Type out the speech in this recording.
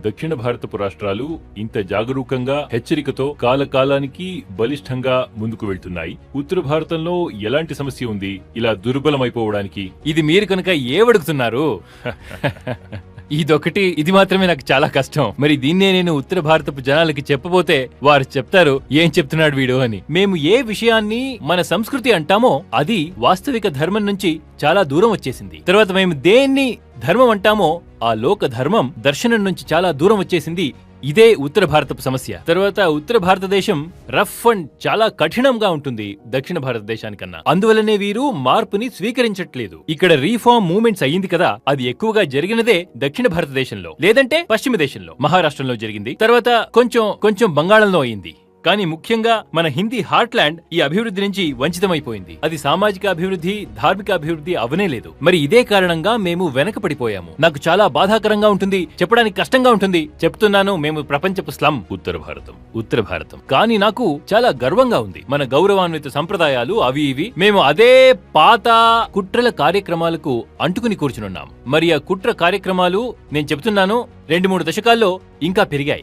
దక్షిణ భారతపు రాష్ట్రాలు ఇంత జాగరూకంగా హెచ్చరికతో కాలకాలానికి బలిష్టంగా ముందుకు వెళ్తున్నాయి. ఉత్తర భారతంలో ఎలాంటి సమస్య ఉంది ఇలా దుర్బలమైపోవడానికి? ఇది మీరు కనుక ఏమడుగుతున్నారు? ఇది మాత్రమే నాకు చాలా కష్టం. మరి దీన్నే నేను ఉత్తర భారతపు జనాలకి చెప్పబోతే వారు చెప్తారు, ఏం చెప్తున్నాడు వీడు అని. మేము ఏ విషయాన్ని మన సంస్కృతి అంటామో అది వాస్తవిక ధర్మం నుంచి చాలా దూరం వచ్చేసింది. తర్వాత మేము దేన్ని ధర్మం అంటామో ఆ లోక ధర్మం దర్శనం నుంచి చాలా దూరం వచ్చేసింది. ఇదే ఉత్తర భారతపు సమస్య. తర్వాత ఉత్తర భారతదేశం రఫ్ అండ్ చాలా కఠినంగా ఉంటుంది దక్షిణ భారతదేశానికన్నా. అందువల్లనే వీరు మార్పుని స్వీకరించట్లేదు. ఇక్కడ రీఫార్మ్ మూవ్మెంట్స్ అయ్యింది కదా, అది ఎక్కువగా జరిగినదే దక్షిణ భారతదేశంలో, లేదంటే పశ్చిమ దేశంలో, మహారాష్ట్రంలో జరిగింది. తర్వాత కొంచెం బంగాళంలో అయింది. కానీ ముఖ్యంగా మన హిందీ హార్ట్లాండ్ ఈ అభివృద్ధి నుంచి వంచితమైపోయింది. అది సామాజిక అభివృద్ధి, ధార్మిక అభివృద్ధి అవనే లేదు. మరి ఇదే కారణంగా మేము వెనకపడిపోయాము. నాకు చాలా బాధాకరంగా ఉంటుంది, చెప్పడానికి కష్టంగా ఉంటుంది. చెప్తున్నాను, మేము ప్రపంచపు స్లమ్ ఉత్తర భారతం. కానీ నాకు చాలా గర్వంగా ఉంది. మన గౌరవాన్విత సంప్రదాయాలు అవి ఇవి మేము అదే పాత కుట్రల కార్యక్రమాలకు అంటుకుని కూర్చునున్నాం. మరి ఆ కుట్ర కార్యక్రమాలు నేను చెప్తున్నాను 2-3 దశకాల్లో ఇంకా పెరిగాయి.